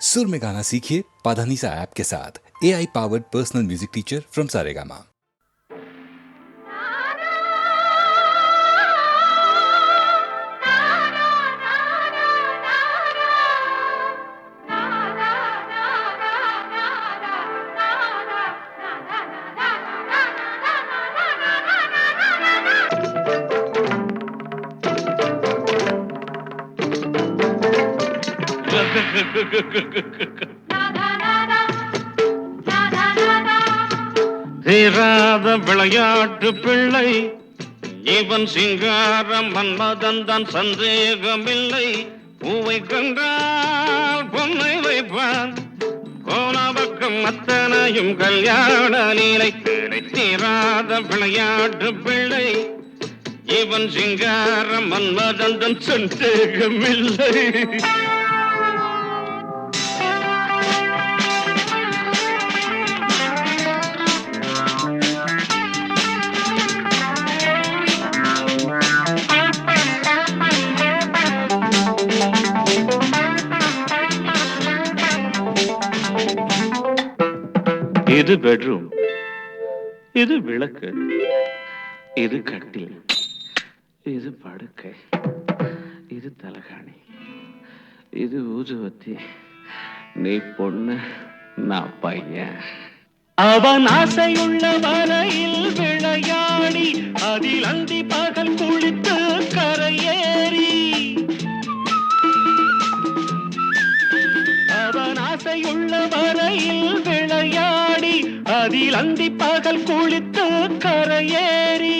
सुर में गाना सीखिए पाधानीसा ऐप के साथ। AI powered personal music teacher from Saregama. தீராத விளையாட்டு பிள்ளை இவன் சிங்காரம் மன்மதன் சந்தேகமில்லை. பூவை கண்டால் பொன்னை வைப்பான், போன பக்கம் அத்தனையும் கல்யாண லீலை. தீராத விளையாட்டு பிள்ளை இவன் சிங்காரம் மன்மதன் சந்தேகமில்லை. இது பெட்ரூம், இது விளக்கு, இது கட்டில், இது படுக்கை, இது தலகாணி, இது ஊதுவத்தி. நீ பொண்ணு, நான் பையன். அவன் ஆசையுள்ள வரையில் விளையாடி அதில் அந்தி பகல் குளித்து கரையேறி. அவன் ஆசையுள்ள வரையில் விளையாடி அதில் அந்தி பகல் குளித்து கரையேறி.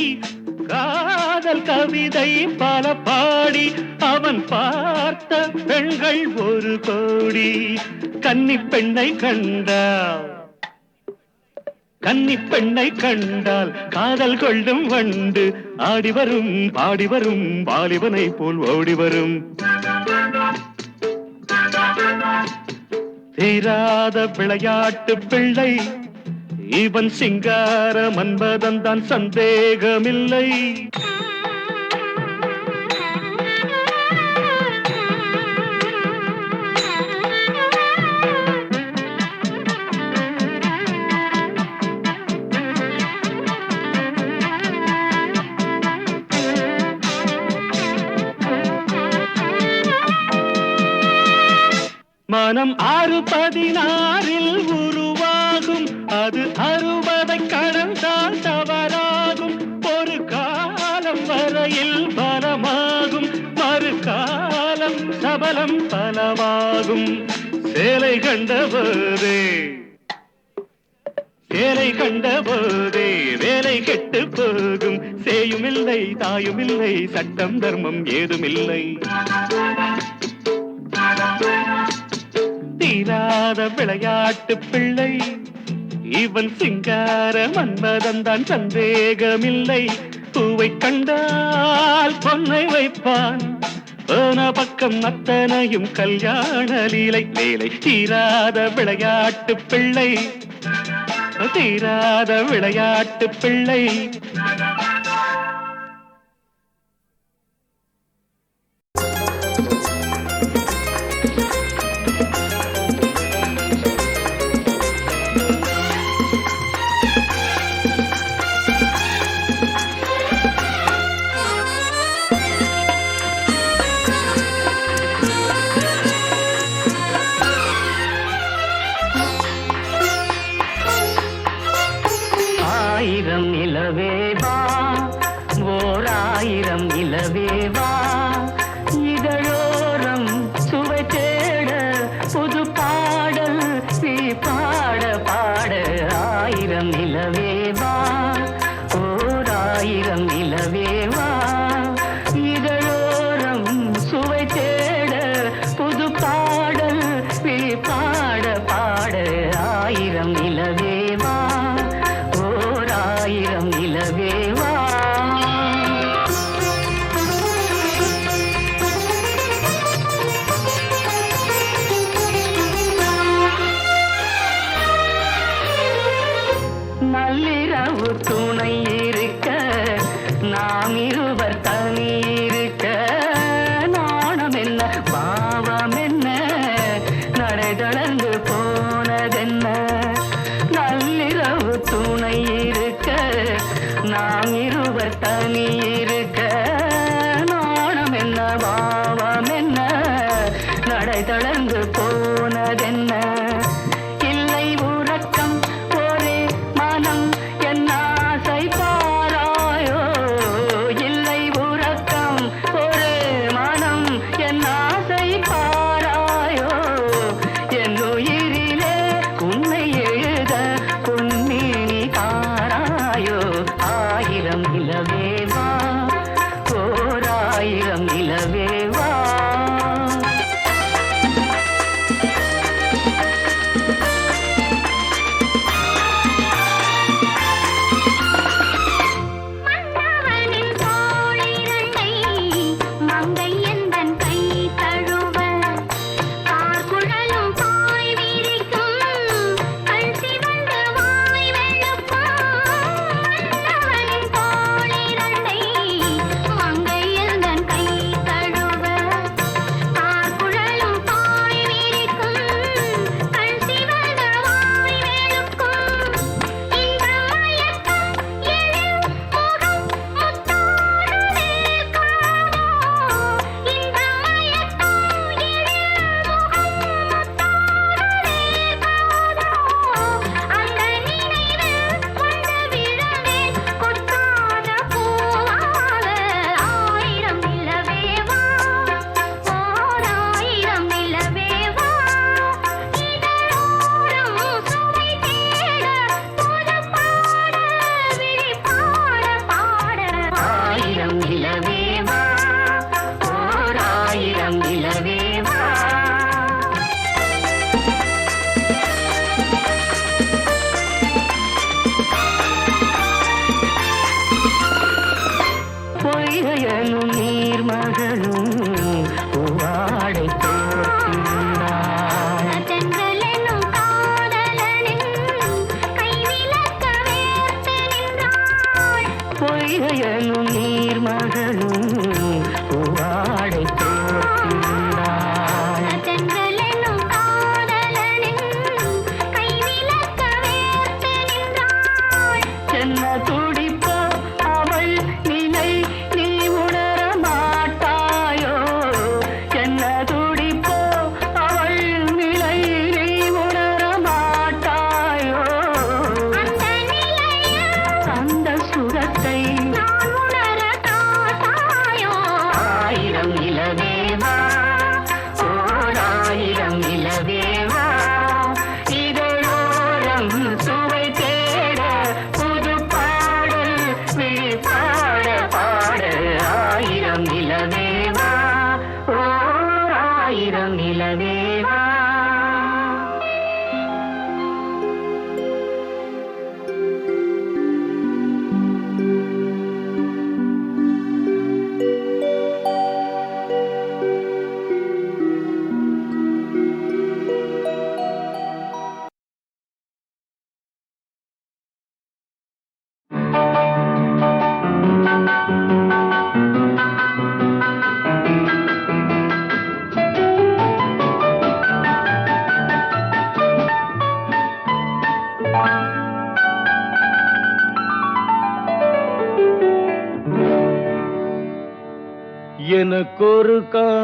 காதல் கவிதை பல பாடி அவன் பார்த்த பெண்கள் ஒரு கோடி. கன்னி பெண்ணை கண்டால், கன்னி பெண்ணை கண்டால் காதல் கொள்ளும் வண்டு ஆடி வரும் பாடி வரும் வாலிபனை போல் ஓடி வரும். தீராத விளையாட்டு பிள்ளை இவன் சிங்கார மன்மதன் தான் சந்தேகமில்லை. மனம் 6-16 உருவாகும், அது 60 கடந்தால் தவறாகும். ஒரு காலம் வரையில் பலமாகும், மறு காலம் சபலம் பலவாகும். சேலை கண்டபோதே, சேலை கண்டபோதே வேலை கெட்டு போகும். சேயுமில்லை தாயுமில்லை, சட்டம் தர்மம் ஏதுமில்லை. தீராத விளையாட்டு பிள்ளை இவன் சிங்கார மன்மதன் தான் சந்தேகமில்லை. பூவை கண்டால் பொன்னை வைப்பான், போன பக்கம் அத்தனையும் கல்யாண லீலை. வேலை தீராத விளையாட்டு பிள்ளை, தீராத விளையாட்டு பிள்ளை. ஆயிரம் நிலவேவா, ஓர் ஆயிரம் நிலவேவா, இதழோரம் சுவை தேட புது பாடல் நீ பாட பாட. ஆயிரம் நிலவேவா, ஓர் ஆயிரம் நிலவேவா, இதழோரம் சுவை தேட புது பாடல் நீ பாட பாட. ஆயிரம் நிலவேவா, ஆயிரம் நிலவேவா. நள்ளிரவு துணை இருக்க, நாம் இருவர் தனி இருக்க. நாணம் என்ன பாவம் என்ன, நடை நடை தளர்ந்து போனதென்ன நள்ளிரவு துணை இருக்க நாம் இருவர் தனி இருக்க நாணம் என்ன பாவம் என்ன நடை தளர்ந்து போனதென்ன இல்லை உறக்கம் ஒரே மனம் என்ன ஆசை பாராயோ இல்லை உறக்கம் ஒரே மனம் என்ன ஆசை பாராயோ என் உயிரிலே உன்னை எழுத பொன்மேனி தாராயோ ஆயிரம் நிலவேவா ஓர் ஆயிரம் நிலவேவா பொய்கையனும் நீர்மகளும் பூவாடை போர்த்திருந்தாள் தென்றலெனும் காதலனின் கைவிலக்க வேர்த்து நின்றாள் பொய்கையனும் நீர்மகளும் பூவாடை போர்த்திருந்தாள் தென்றலெனும் காதலனின் கைவிலக்க வேர்த்து நின்றாள் என்ன துடிப்போ அவள் நிலை நீ உணர மாட்டாயோ என்ன துடிப்போ அவள் நிலை நீ உணர மாட்டாயோ அந்த நிலையில் அந்த சுகத்தை நான் உணர காட்டாயோ ஆயிரம் நிலவேவா ஓர் ஆயிரம் நிலவேவா இதழோரம் சுவை தேட புது பாடல் விழி பாட பாட ஆயிரம் நிலவேவா ஓர் ஆயிரம் நிலவேவா எனக்கொரு காதலி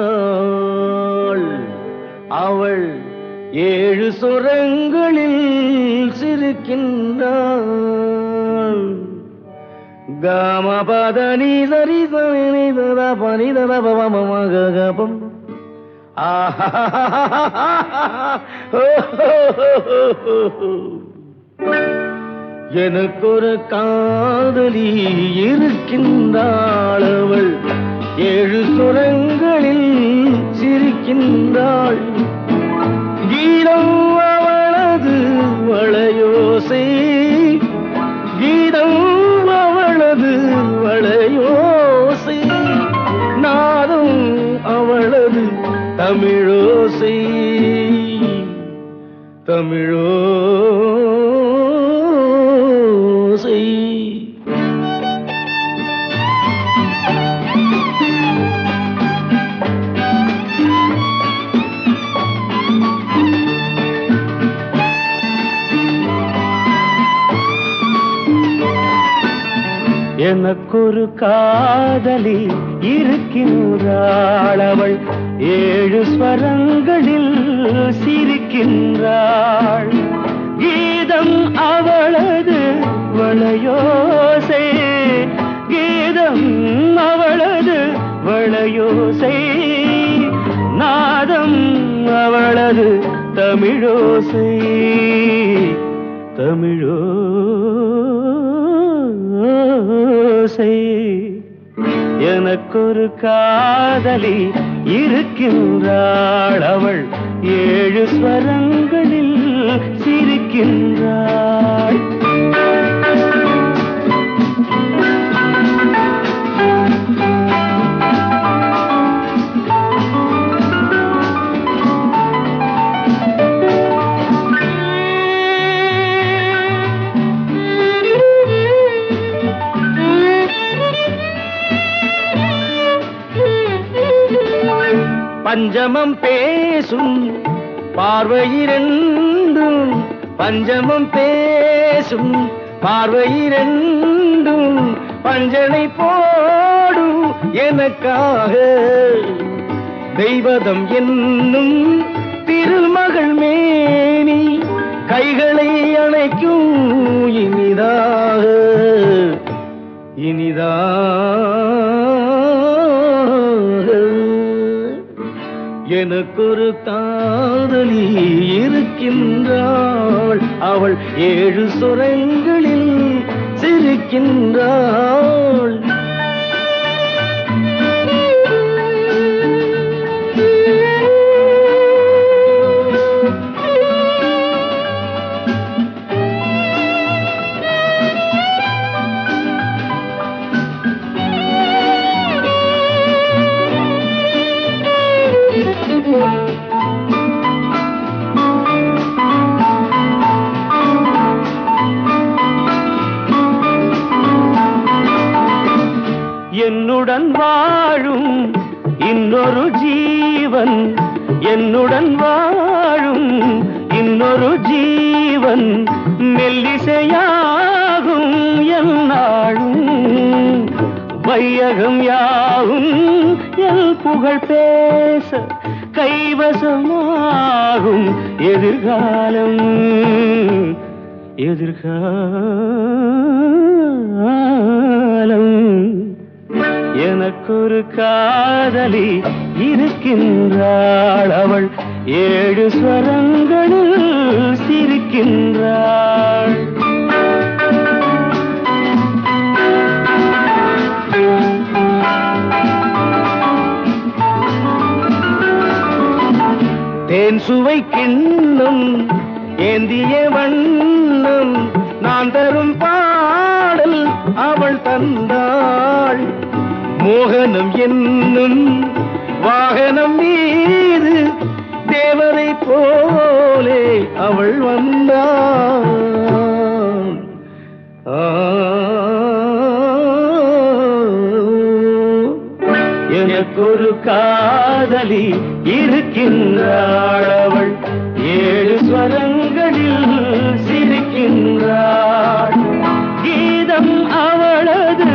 இருக்கின்றாள் அவள் 7 சுரங்களில் சிரிக்கின்றாள் காமபதனி சரி சரி ததா பனி ததா பவமகபம் எனக்கொரு காதலி இருக்கின்றாள் அவள் 7 சுரங்களில் சிரிக்கின்றாள் கீதம் அவளது வளையோசை கீதம் அவளது வளையோசை நாதம் அவளது தமிழோசை தமிழோசை எனக்கொரு காதலி இருக்கின்றாள், அவள் 7 ஸ்வரங்களில் சிரிக்கின்றாள். கீதம் அவளது வளையோசை, கீதம் அவளது வளையோசை, நாதம் அவளது தமிழோசை, தமிழோசை. எனக்கொரு காதலி இருக்கின்றாள், அவள் 7 ஸ்வரங்களில் சிரிக்கின்றாள். பஞ்சமம் பேசும் பார்வையிரண்டும், பஞ்சமம் பேசும் பார்வையிரண்டும் பஞ்சனை போடும் எனக்காக. தெய்வதம் என்னும் திருமகள் மேனி கைகளை அணைக்கும் இனிதாக, இனிதாக. எனக்கொரு காதலி இருக்கின்றாள், அவள் 7 சுரங்களில் சிரிக்கின்றாள். என்னுடன் வாழும் இன்னொரு ஜீவன், என்னுடன் வாழும் இன்னொரு ஜீவன் மெல்லிசையாகும் என்னாலும். வையகம் யாவும் என் புகழ் பேச கைவசமாகும் எதிர்காலம், எதிர்காலம். எனக்கொரு காதலி இருக்கின்றாள், அவள் 7 ஸ்வரங்களில் சிரிக்கின்றாள். தேன் சுவை கிண்ணம் ஏந்திய வண்ணம் நான் தரும் பாடல் அவள் தந்தாள். மோகனம் என்னும் வாகனம் மீது தேவரை போலே அவள் வந்தாள். எனக்கொரு காதலி இருக்கின்றாள், அவள் 7 ஸ்வரங்களில் சிரிக்கின்றாள். கீதம் அவளது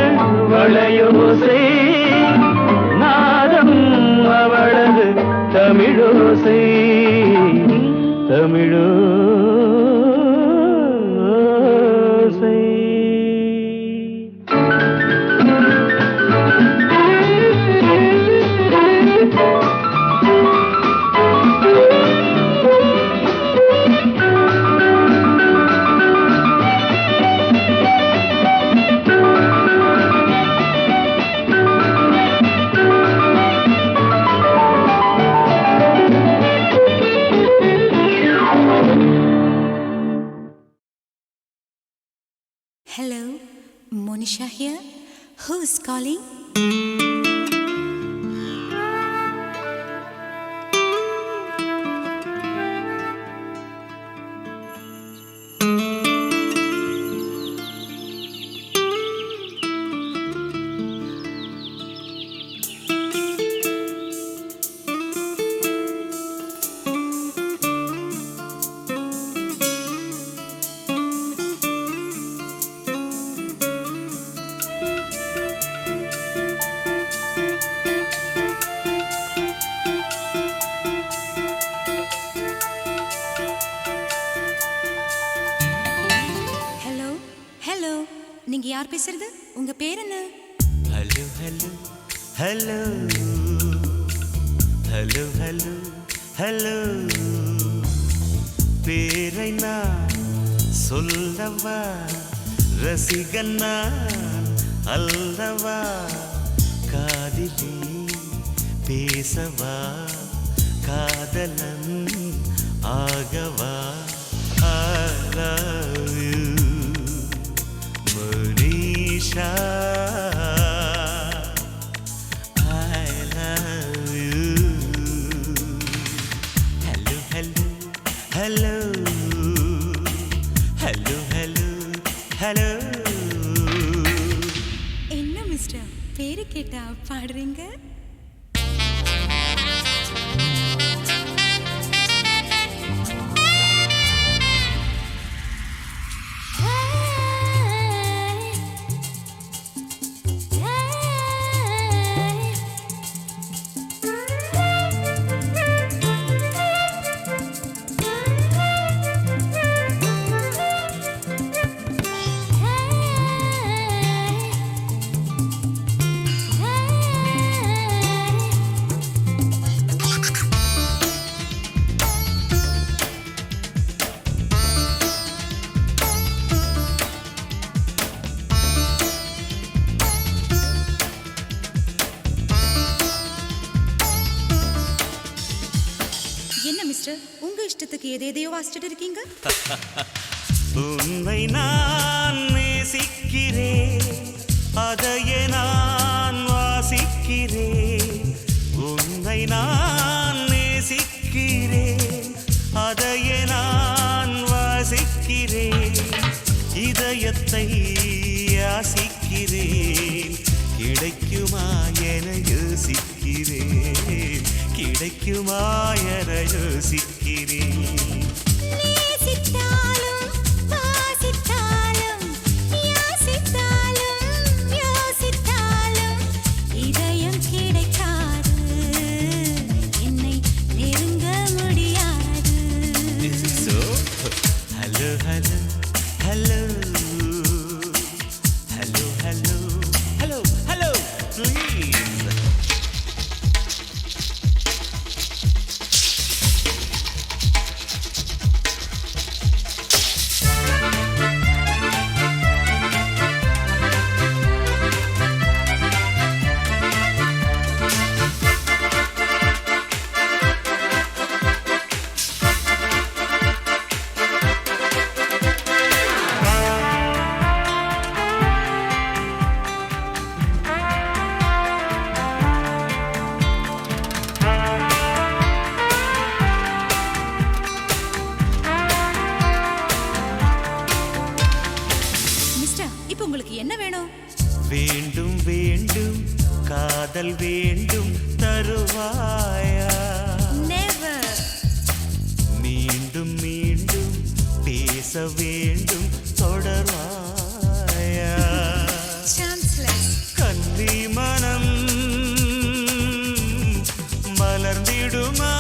வளையோசை, நாதம் அவளது தமிழோசை, தமிழோசை. Hello, Monisha here. Who's calling? யார் பேசுறது? உங்க பேர் என்ன? Hello hello hello hello hello hello பேரை நான் சொல்லவா, ரசிகன் நான் அல்லவா, காதிலே பேசவா, காதலன் ஆகவா. I love you, Monisha. I love you. Hello, hello, hello, hello, hello, hello. என்ன மிஸ்டர், பேரு கேட்டா பாடுறீங்க? என்ன மிஸ்டர், உங்க இஷ்டத்துக்கு எதையோ வாசிச்சுட்டு இருக்கீங்க? உன்னை நான் நேசிக்கிறேன், அதையே நான் வாசிக்கிறேன். உன்னை நான் நேசிக்கிறேன், அதையே நான் வாசிக்கிறேன். இதயத்தை யாசிக்கிறேன், கிடைக்குமா என யோசிக்கிறேன், கிடைக்குமா என யோசிக்கிறேன். நேசித்தாலும் வாசித்தாலும் யாசித்தாலும் யோசித்தாலும் இதயம் கிடைக்காது, என்னை நெருங்க முடியாது. So, hello, hello, hello, hello, hello, hello, hello, please. Mister, இப்போ உங்களுக்கு என்ன வேணும்? வேண்டும் வேண்டும் காதல் வேண்டும் தருவாயா, நெவர். மீண்டும் மீண்டும் பேச வேண்டும் தொடர்வாயா. சான்ஸ்லெஸ். கன்னி மனம் மலர்ந்திடுமா,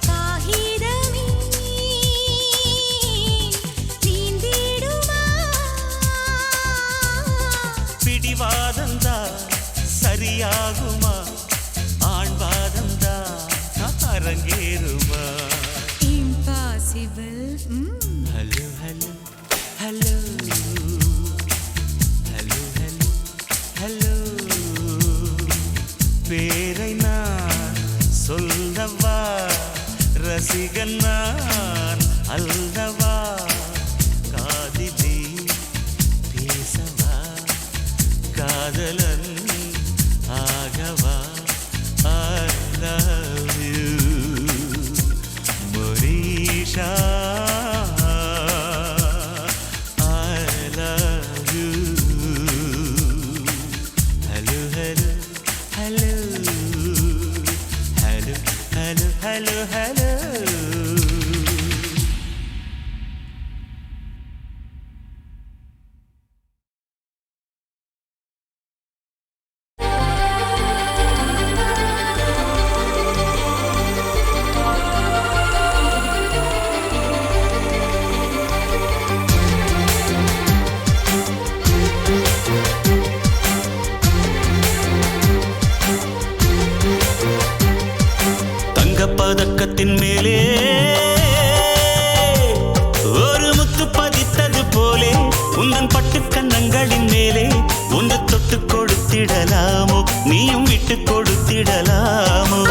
காகிதமே நீந்திடுமா, பிடிவாதந்தா சரியாகுமா, ஆண்பாதந்தா அரங்கேறுமா. Impossible. Hello hello hello hello hello hello பேரை நான் சொல்லவா, ரசிகன் நான் அல்லவா, காதிலே பேசவா, காதலன் ஆகவா. I love you, Monisha. I love you. Hello, hello, hello, hello, hello, hello, hello. கொடுத்திடலாமோ நீயும் விட்டு கொடுத்திடலாமோ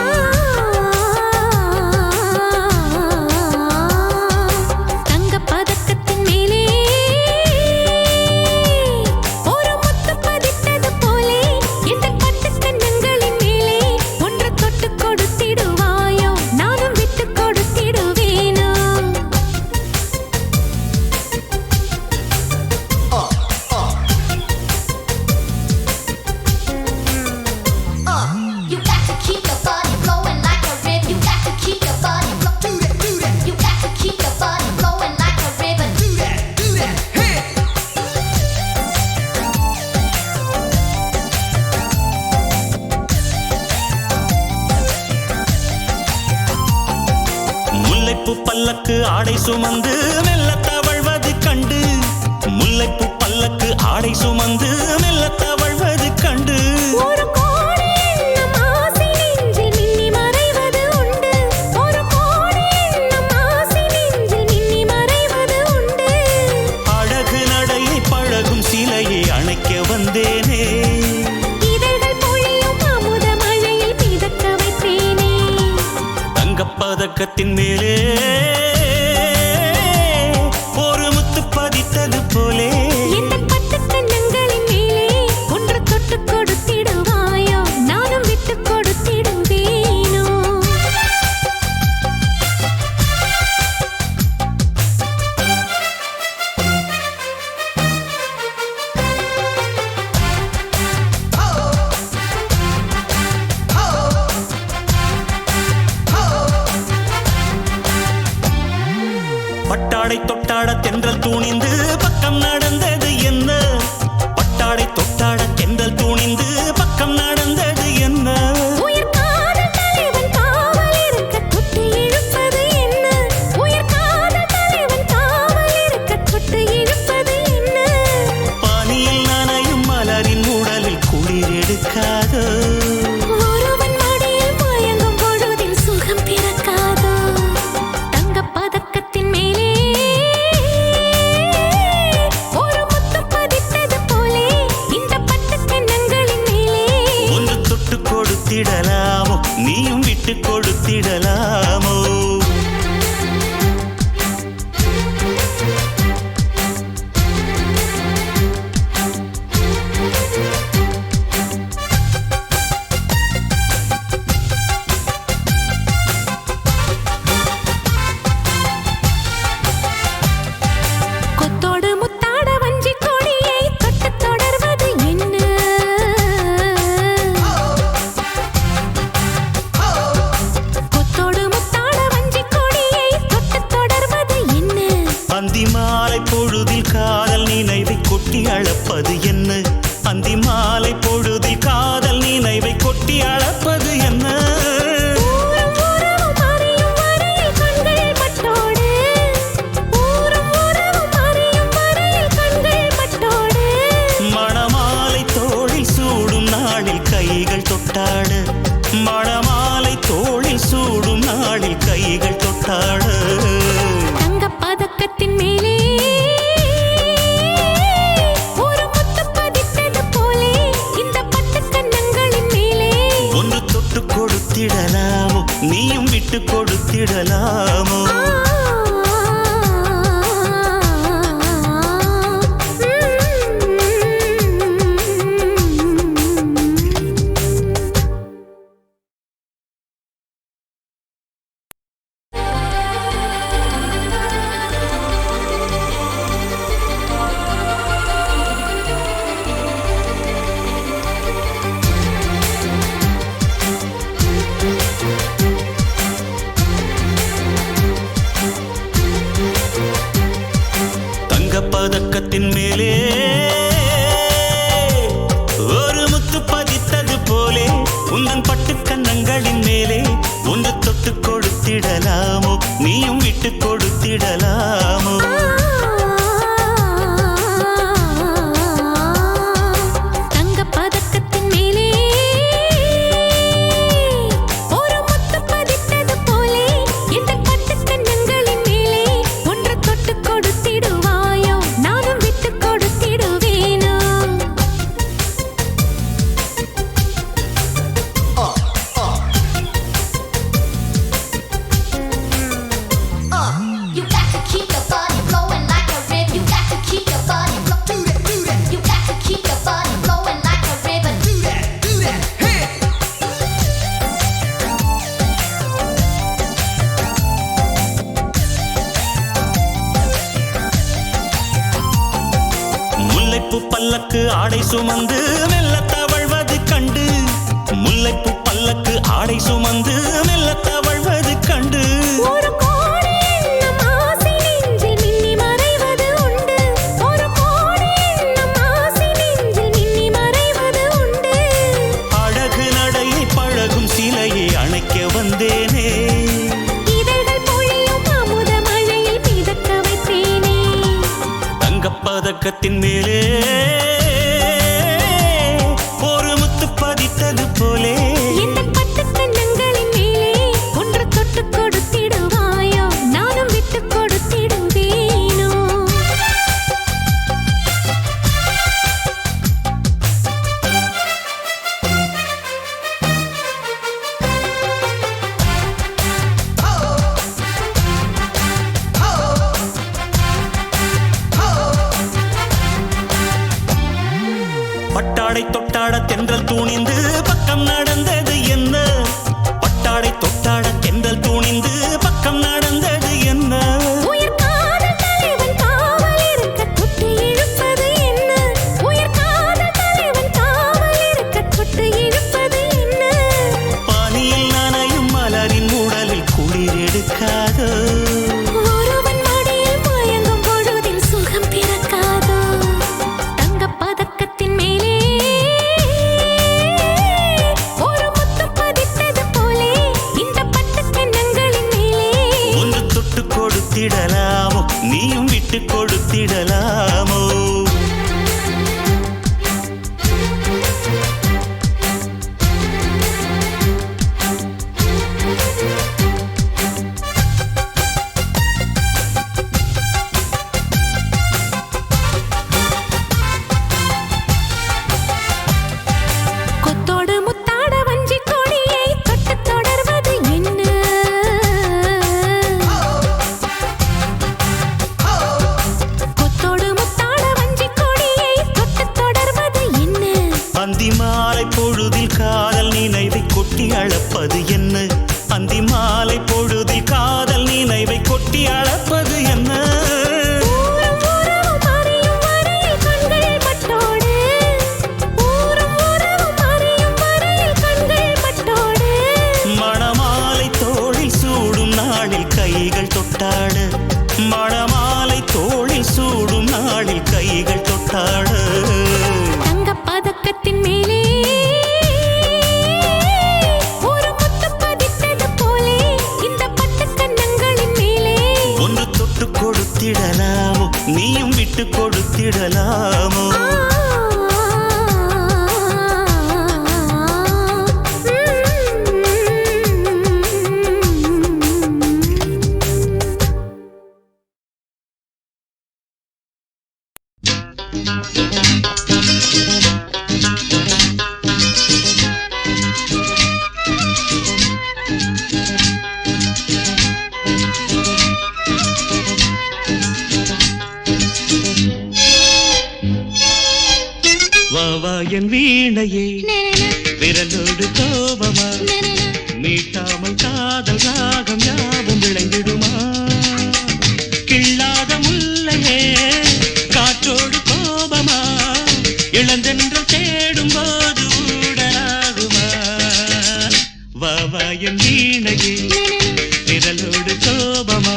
பல்லக்கு ஆடை சுமந்து மெல்ல தவழ்வது கண்டு முல்லைப்பூ பல்லக்கு ஆடை சுமந்து மெல்ல தவழ்வது கண்டு ஒரு கோடி எண்ணம் ஆசை நெஞ்சில் மின்னி மறைவது உண்டு ஒரு கோடி எண்ணம் ஆசை நெஞ்சில் மின்னி மறைவது உண்டு அழகு நடையை பழகும் சிலையை அணைக்க வந்தேனே இதழ்கள் பொழியும் அமுத மழையில் மிதக்க வைத்தேனே தங்கப்பதக்கத்தின் மேலே ஒரு முத்து பதித்தது போலே இந்த பட்டு கண்ணங்களின் மேலே ஒன்று தொட்டு கொடுத்திடுவாயோ நானும் விட்டு கொடுத்திடுவேனோ பட்டாடை தொட்டாட தென்றல் தூணிந்து பக்கம் நடந்தது என்ன பட்டாடை தொட்டாட தென்றல் தூணிந்து பக்கம் நடந்தது என்ன உயிர் காதல் தலைவன் காவல் இருக்க தொட்டு இழுப்பது என்ன உயிர் காதல் தலைவன் காவல் இருக்க தொட்டு இழுப்பது என்ன பனியில் நனையும் மலரின் உடலில் குளிர் எடுக்காதோ ஒருவன் மடியில் மயங்கும் பொழுதில் சுகம் பிறக்காதோ தங்கப்பதக்கத்தின் மேலே ஒரு முத்து பதித்தது போலே இந்த பட்டு கண்ணங்களின் மேலே ஒன்று தொட்டு கொடுத்திடலாமோ நீயும் விட்டு கொடுத்திடலாமோ கொத்தோடு முத்தாட வஞ்சி கொடியை தொட்டு தொடர்வது என்ன கொத்தோடு முத்தாட வஞ்சி கொடியை தொட்டு தொடர்வது என்ன அந்தி மாலை பொழுதில் காதல் நினைவை கொட்டி அளப்பது என்ன அந்தி மாலை பொழுதில் காதல் நினைவை கொட்டி அளப்பது என்ன ஊரும் உறவும் அறியும் வரையில் கண்கள் பட்டோடு ஊரும் உறவும் அறியும் வரையில் கண்கள் பட்டோடு மணமாலை தோளில் சூடும் நாளில் கைகள் தொட்டாட மணமாலை தோளில் சூடும் நாளில் கைகள் தொட்டாட தங்கப்பதக்கத்தின் மேலே ஒரு முத்து பதித்தது போலே இந்த பட்டு கண்ணங்களின் மேலே ஒன்று தொட்டு கொடுத்திடலாமோ நீயும் விட்டு கொடுத்திடலாமோ தங்கப்பதக்கத்தின் மேலே ஒரு முத்து பதித்தது போலே உந்தன் பட்டு கண்ணங்களின் மேலே ஒன்று தொட்டு கொடுத்திடலாமோ நீயும் விட்டு கொடுத்திடலாமோ தங்கப்பதக்கத்தின் மேலே ஒரு முத்து பதித்தது போலே இந்த பட்டு கண்ணங்களின் மேலே ஒன்று தொட்டு கொடுத்திடுவாயோ நானும் விட்டு கொடுத்திடுவேனோ சுமந்து மெல்ல தவழ்வது கண்டு முல்லைப்பூ பல்லக்கு ஆடை சுமந்து மெல்ல தவழ்வது கண்டு ஒரு கோடி எண்ணம் ஆசை நெஞ்சில் மின்னி மறைவது உண்டு ஒரு கோடி எண்ணம் ஆசை நெஞ்சில் மின்னி மறைவது உண்டு அழகு நடையை பழகும் சிலையை அணைக்க வந்தேனே இதழ்கள் பொழியும் அமுத மழையில் மிதக்க வைத்தேனே தங்கப்பதக்கத்தின் மேலே ஒரு முத்து பதித்தது போலே இந்த பட்டு கண்ணங்களின் மேலே ஒன்று தொட்டு கொடுத்திடுவாயோ நானும் விட்டு கொடுத்திடுவேனோ பட்டாடை தொட்டாட தென்றல் தூணிந்து பக்கம் நடந்தது என்ன பட்டாடை தொட்டாட தென்றல் தூணிந்து பக்கம் நடந்தது என்ன உயிர் காதல் தலைவன் காவல் இருக்க தொட்டு இழுப்பது என்ன உயிர் காதல் தலைவன் காவல் இருக்க தொட்டு இழுப்பது என்ன பானியில் நனையும் மலரின் உடலில் குளிர் எடுக்காதோ ஒருவன் மடியில் மயங்கும் பொழுதில் சுகம் பிறக்காதோ தங்கப் பதக்கத்தின் மேலே ஒரு முத்து பதித்தது போலே இந்த பட்டு கண்ணங்களின் மேலே ஒன்று தொட்டு கொடுத்திடலாமோ நீயும் விட்டு கொடுத்திடலாமோ கொத்தோடு முத்தாட வஞ்சி கொடியை தொட்டு தொடர்வது என்ன கொத்தோடு முத்தாட வஞ்சி கொடியை தொட்டு தொடர்வது என்ன அந்தி மாலை பொழுதில் காதல் நினைவை கொட்டி அளப்பது என்ன அந்தி மாலை பொழுதில் காதல் நினைவை கொட்டி அளப்பது என்ன ஊரும் உறவும் அறியும் வரையில் கண்கள் பட்டோடு ஊரும் உறவும் அறியும் வரையில் கண்கள் பட்டோடு மணமாலை தோளில் சூடும் நாளில் கைகள் தொட்டாட மணமாலை தோளில் சூடும் நாளில் கைகள் தொட்டாட தங்கப் பதக்கத்தின் மேலே ஒரு முத்து பதித்தது போலே இந்த பட்டு கண்ணங்களின் மேலே ஒன்று தொட்டு கொடுத்திடலாமோ நீயும் விட்டு கொடுத்திடலாமோ வா வா என் வீணையே விரலோடு கோபமா மீட்டாமல் காதல் ராகம் யாவும் விளைந்திடுமா கிள்ளாத முல்லையே காற்றோடு கோபமா இளந்தென்றல் தேடும் போது ஊடலாகுமா வா வா என் வீணையே விரலோடு கோபமா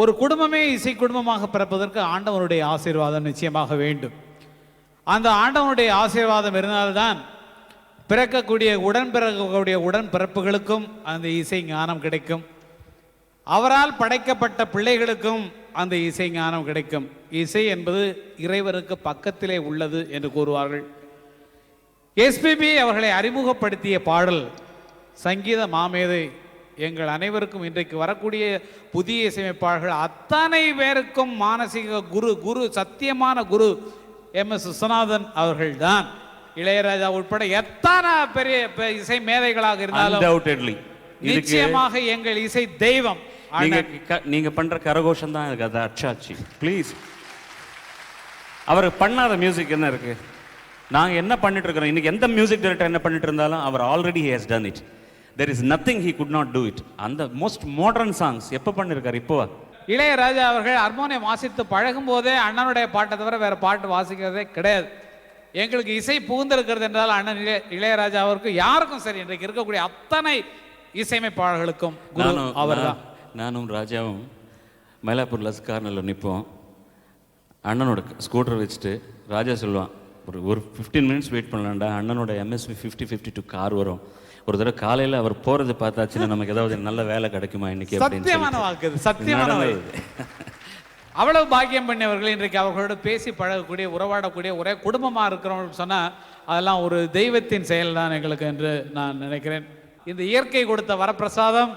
ஒரு குடும்பமே இசை குடும்பமாக பிறப்பதற்கு ஆண்டவனுடைய ஆசீர்வாதம் நிச்சயமாக வேண்டும். அந்த ஆண்டவனுடைய ஆசீர்வாதம் இருந்தால்தான் பிறக்கக்கூடிய உடன்பிறப்புகளுக்கும் அந்த இசை ஞானம் கிடைக்கும். அவரால் படைக்கப்பட்ட பிள்ளைகளுக்கும் அந்த இசை ஞானம் கிடைக்கும். இசை என்பது இறைவருக்கு பக்கத்திலே உள்ளது என்று கூறுவார்கள். எஸ்பிபி அவர்களை அறிமுகப்படுத்திய பாடல் சங்கீத மாமேதை. எங்கள் அனைவருக்கும் இன்றைக்கு வரக்கூடிய புதிய இசையமைப்பாளர்கள் அத்தனை பேருக்கும் மானசீக குரு சத்தியமான குரு MS விஸ்வநாதன் அவர்கள்தான். இளையராஜா உட்பட எத்தனை பெரிய இசை மேதைகளாக இருந்தாலும் நிச்சயமாக எங்கள் இசை தெய்வம். நீங்க பண்ற கரகோஷம் தான் இருக்கு, அது அச்சாச்சி. ப்ளீஸ், அவர் பண்ணாத மியூசிக் என்ன இருக்கு? நாங்க என்ன பண்ணிட்டு இருக்கிறோம் இன்னைக்கு? எந்த மியூசிக் டைரக்டர் என்ன பண்ணிட்டு இருந்தாலும் அவர் already he has done it. there is nothing he could not do it. அந்த மோஸ்ட் மாடர்ன் சாங்ஸ் எப்ப பண்ணிருக்காரு? இப்போ இளையராஜா அவர்கள் ஹார்மோனியம் வாசித்து பழகும் போதே அண்ணனுடைய பாட்டை தவிர வேற பாட்டு வாசிக்கிறதே கிடையாது. எங்களுக்கு இசை புகுந்திருக்கிறது என்றால் அண்ணன் இளையராஜா அவருக்கு யாருக்கும் சரி, இன்றைக்கு இருக்கக்கூடிய அத்தனை இசையமைப்பாளர்களுக்கும் அவர்தான். நானும் ராஜாவும் மயிலாப்பூர் லஸ் கார்னரில் நிற்போம். அண்ணனோட ஸ்கூட்டர் வச்சுட்டு ராஜா சொல்லுவான், ஒரு 15 மினிட்ஸ் வெயிட் பண்ணலாம்டா, அண்ணனோட MSV 5052 கார் வரும். ஒரு தடவை காலையில் அவர் போகிறது பார்த்தாச்சுன்னா நமக்கு ஏதாவது நல்ல வேலை கிடைக்குமா இன்னைக்கு? சத்தியமான வாக்கு, சத்தியமான வாக்கு. அவ்வளவு பாக்கியம் பண்ணியவர்கள் இன்றைக்கு அவர்களோடு பேசி பழகக்கூடிய, உறவாடக்கூடிய, ஒரே குடும்பமாக இருக்கிறவங்க சொன்னால் அதெல்லாம் ஒரு தெய்வத்தின் செயல் தான் எங்களுக்கு என்று நான் நினைக்கிறேன். இந்த இயற்கை கொடுத்த வரப்பிரசாதம்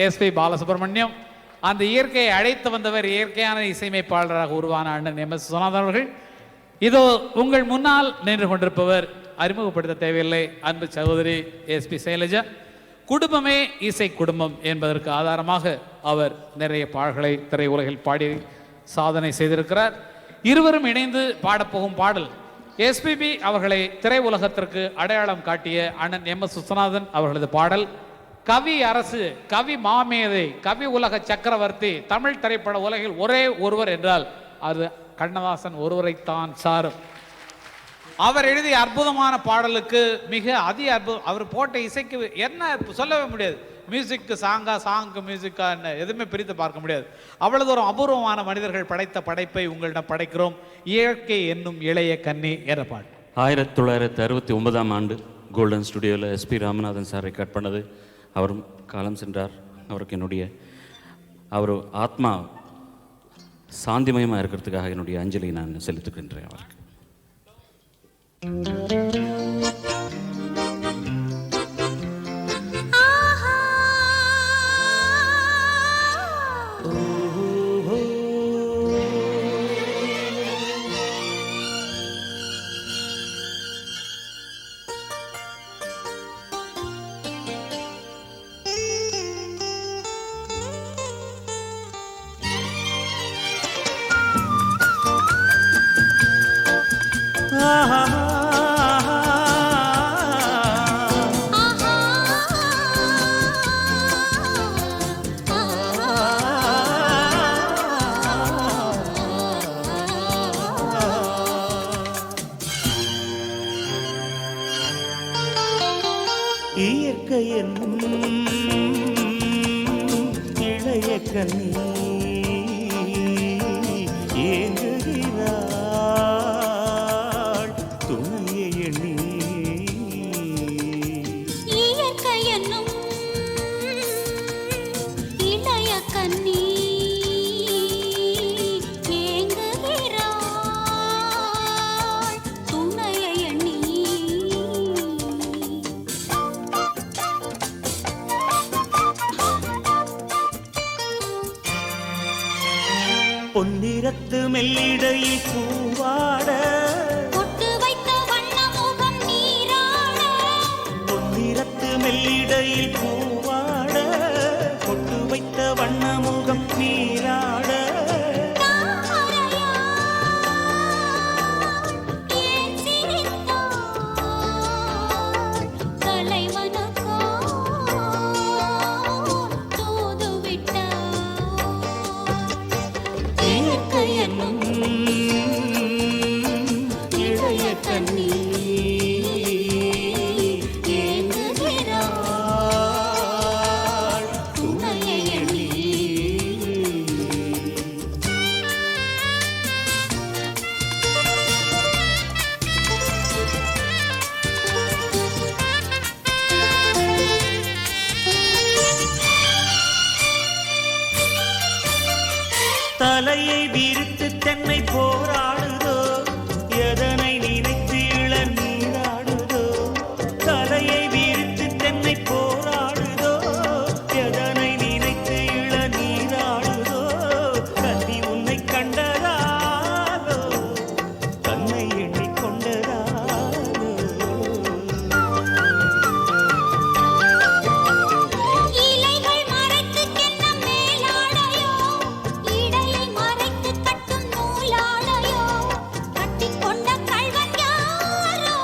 SP பாலசுப்ரமணியம். அந்த இயற்கையை அழைத்து வந்தவர் இயற்கையான இசையமைப்பாளராக உருவான அண்ணன் MS விஸ்வநாதன் அவர்கள். இதோ உங்கள் முன்னால் நின்று கொண்டிருப்பவர் அறிமுகப்படுத்த தேவையில்லை, அன்பு சகோதரி SP சைலஜா. குடும்பமே இசை குடும்பம் என்பதற்கு ஆதாரமாக அவர் நிறைய பாடல்களை திரையுலகில் பாடி சாதனை செய்திருக்கிறார். இருவரும் இணைந்து பாடப்போகும் பாடல் SPB அவர்களை திரையுலகத்திற்கு அடையாளம் காட்டிய அண்ணன் MS விஸ்வநாதன் அவர்களது பாடல். கவி அரசு, கவி மாமேதை, கவி உலக சக்கரவர்த்தி, தமிழ் திரைப்பட உலகில் ஒரே ஒருவர் என்றால் அது கண்ணதாசன் ஒருவரைத்தான் சாரும். அவர் எழுதிய அற்புதமான பாடலுக்கு மிக அற்புதம். அவர் போட்ட இசைக்கு என்ன சொல்லவே முடியாது. மியூசிக்கு சாங்கு மியூசிக்கா என்ன எதுவுமே பிரித்து பார்க்க முடியாது. அவ்வளவு ஒரு அபூர்வமான மனிதர்கள் படைத்த படைப்பை உங்களிடம் படைக்கிறோம். இயற்கை என்னும் இளைய கன்னி என்ற பாட்டு 1969ஆம் ஆண்டு கோல்டன் ஸ்டுடியோவில் SP ராமநாதன் சார் ரெக்கார்ட் பண்ணது. அவரும் காலம் சென்றார். அவருக்கு என்னுடைய அவர் ஆத்மா சாந்திமயமாக இருக்கிறதுக்காக என்னுடைய அஞ்சலி நான் செலுத்துகின்றேன் அவருக்கு. இயற்கை என்னும் இளைய கன்னி ஏங்குகிறாள் துணையை எண்ணி. இயற்கை என்னும் இளைய கன்னி ஏங்குகிறாள் துணையை எண்ணி. பொன்னிறத்து மெல்லிடையில் பூவாட பொட்டு வைத்த வண்ண முகம் நீராட. பொன்னிறத்து மெல்லிடையில் பூவாட பொட்டு வைத்த வண்ண முகம் நீராட. ஏன் சிரித்தாள் தலைவனுக்கோ தூது விட்டாள். இயற்கை என்னும் இளைய கன்னி ஏங்குகிறாள் தலையை விரித்து தென்னை போராடுதோ எதனை நினைத்து இளநீராடுதோ தலையை விரித்து தென்னை போராடுதோ எதனை நினைத்து இளநீராடுதோ கண்ணி உன்னை கண்டதாலோ தன்னை எண்ணிக்கொண்டதாலோ இலைகள் மறைத்து கென்னம் மேலாடையோ இடையை மறைத்து கட்டும் நூலாடையோ கட்டிக்கொண்ட கள்வன் யாரோ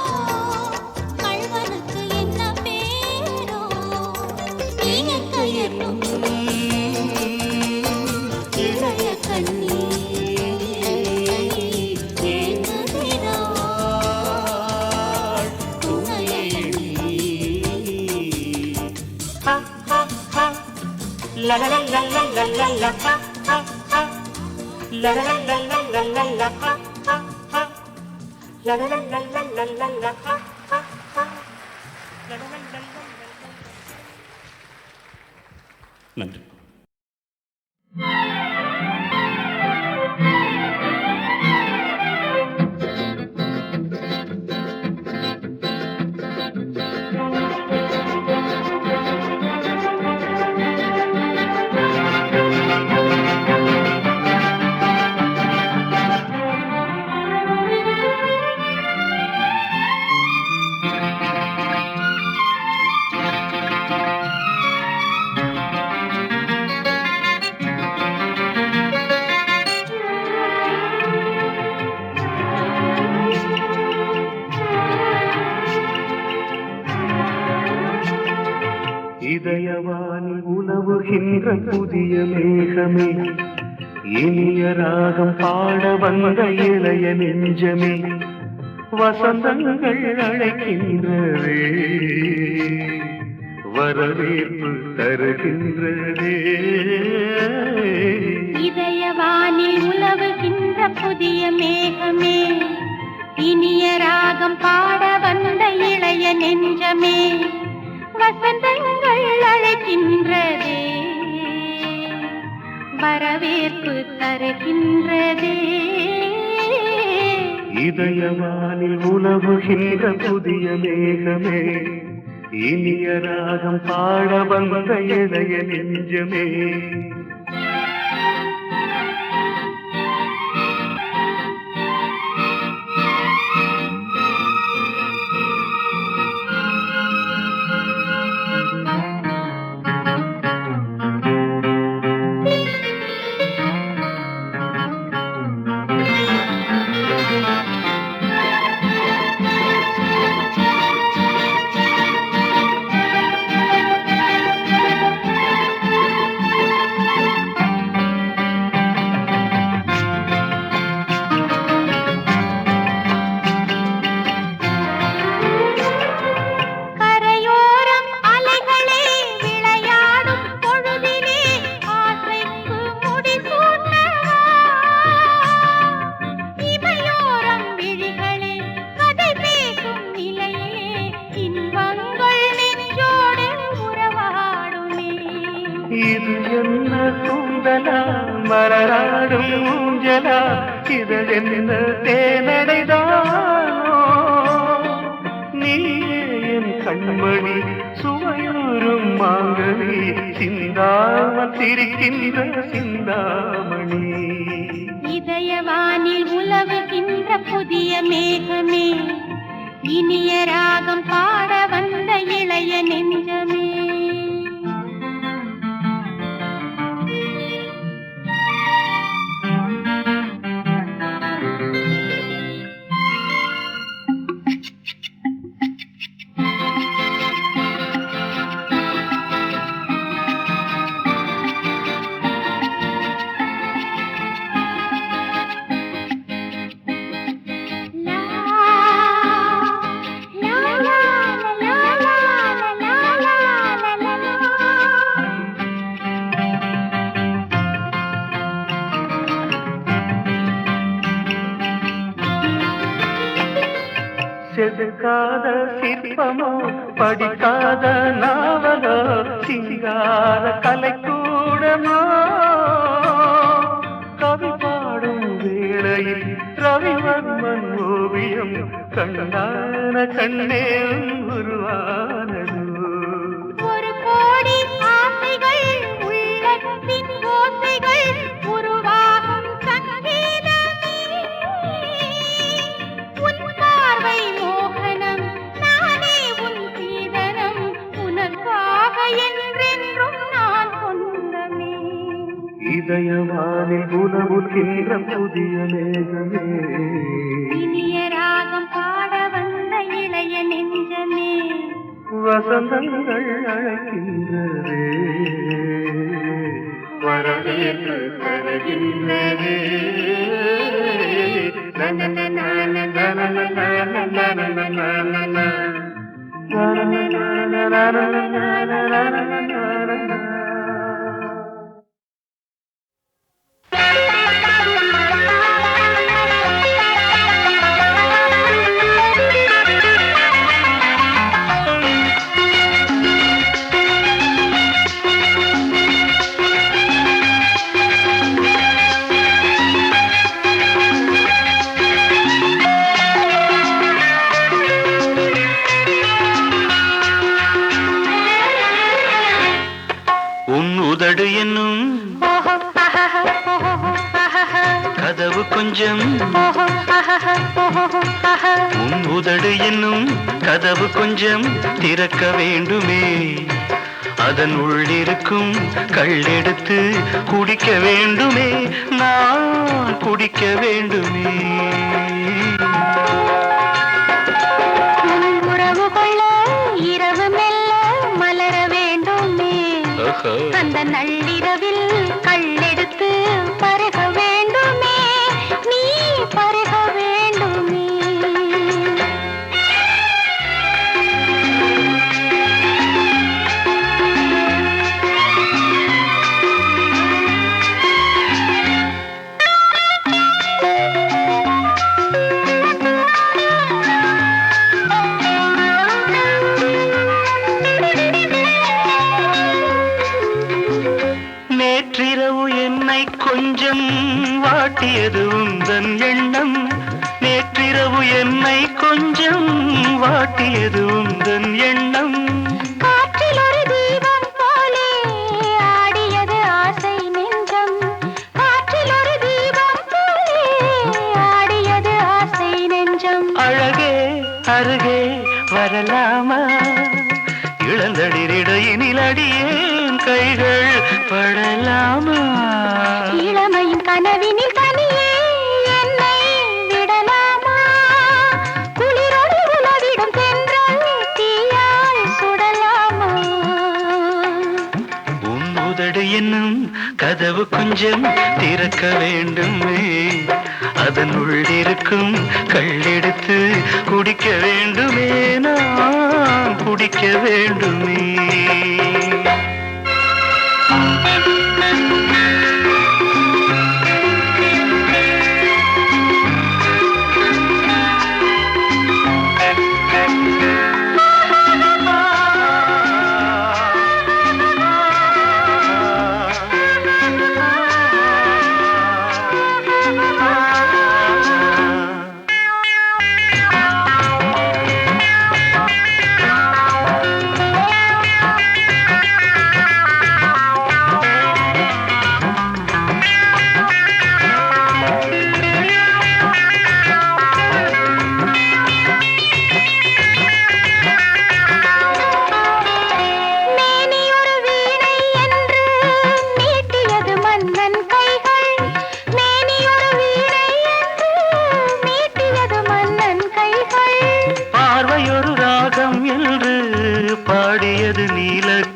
கள்வனுக்கு என்ன பேரோ நீங்க எண்ணும் இளைய கண்ணி ஏங்குகிறாள் துணையை எண்ணி La la la la la la la la ha ha ha. La la la la la la la la ha ha ha. La la la la la la la la ha ha ha. La la la la la la. நன்றி. இதயவானில் உலவுகின்ற புதிய மேகமே இனிய ராகம் பாட வந்த இளைய நெஞ்சமே வசந்தங்கள் அழைக்கின்றதே வரவேற்பு தருகின்றதே இதயவானில் உலவுகின்ற புதிய மேகமே இனிய ராகம் பாட வந்த இளைய நெஞ்சமே வசந்தங்கள் அழைக்கின்றதே வரவேற்பு தருகின்றதே இதயவானில் உலவுகின்ற புதிய மேகமே இனிய ராகம் பாட வந்த இளைய நெஞ்சமே கரையோரம் அலைகளே விளையாடும் பொழுதிலே ஆசைக்கு முடிசூட்டவா இமையோரம் விழிகளே கதை பேசும் நிலையிலே இன்பங்கள் நெஞ்சோடு உறவாடுமே இது என்ன தூண்டலா மலராடும் ஊஞ்சலா இது என்ன தேனடைதானோ நீயே என் கண்மணி சுவையூரும் மாங்கனி சிந்தாமல் சிரிக்கின்ற சிந்தாமணி இதயவானில் உலவுகின்ற புதிய மேகமே இனிய ராகம் பாட வந்த இளைய நெஞ்சமே செதுக்காத சிற்பமோ படிக்காத நாவலோ சிங்கார கலைக்கூடமோ கவி ஓவியம் கண்ணான கண்ணே உருவானது. ஒரு கோடி ஆசைகள் உள்ளத்தின் ஓசைகள் உருவாகும் சங்கீதமே. உன் பார்வை மோகனம் நானே உன் சீதனம் உனக்காக என்றென்றும் நான் சொந்தமே. இதயவானில் உணவுகின்ற புதிய மேகமே இனிய ராகம் பாட வந்த இளைய நெஞ்சமே. வசந்தங்கள் அழைக்கின்றதே வரவேற்று தருகின்றதே. உதடு என்னும் கதவு கொஞ்சம் உன் உதடு என்னும் கதவு கொஞ்சம் திறக்க வேண்டுமே. அதன் உள்ளிருக்கும் கள்ளெடுத்து குடிக்க வேண்டுமே. நான் குடிக்க வேண்டுமே. உறவு கொள்ள இரவு மெல்ல மலர வேண்டுமே. அந்த நள்ளிரவில் கள்ளெடுத்து பருக வேண்டுமே. நீ பருக வேண்டுமே. கொஞ்சம் வாட்டியது உந்தன் எண்ணம். நேற்றிரவு என்னை கொஞ்சம் வாட்டியது உந்தன் எண்ணம். காற்றில் ஒரு தீபம் போலே ஆடியது ஆசை நெஞ்சம். காற்றில் ஒரு தீபம் போலே ஆடியது ஆசை நெஞ்சம். அழகே அருகே வரலாமா? இளந்தளிரிடையினில் அடியேன் கைகள் படலாமா? இளமையின் கனவினில் தனியே என்னை விடலாமா? குளிரோடு உலவிடும் தென்றல் தீயால் சுடலாமா? உன் உதடு என்னும் கதவு கொஞ்சம் திறக்க வேண்டுமே. அதன் உள்ளிருக்கும் கள்ளெடுத்து குடிக்க வேண்டுமே. நான் குடிக்க வேண்டுமே.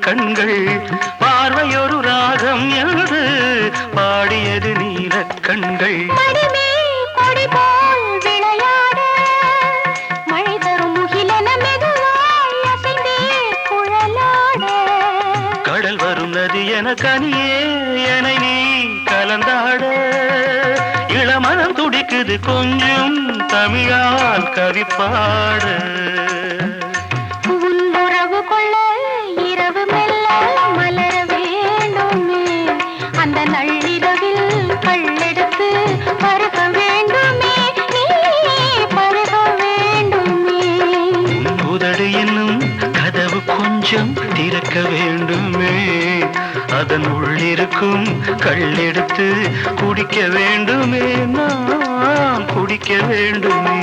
கண்கள் பார்வையொரு ராகம் என்று பாடியது நீலக் கண்கள். கொடி போல் விளையாட மழை தரும் முகிலென மெதுவாய் அசைந்தே குழலாட. கடல் வரும் நதி என கனியே என நீ கலந்தாட. இளமனம் துடிக்குது கொஞ்சம் தமிழால் கவி பாட. உறவு கொள்ள இரவு மெல்ல மலர வேண்டுமே. அந்த நள்ளிரவில் கள்ளெடுத்து பருக வேண்டுமே. நீ பருக கொஞ்சம் திறக்க வேண்டுமே, அதன் உள்ளிருக்கும் கள்ளெடுத்து குடிக்க வேண்டுமே, நான் குடிக்க வேண்டுமே.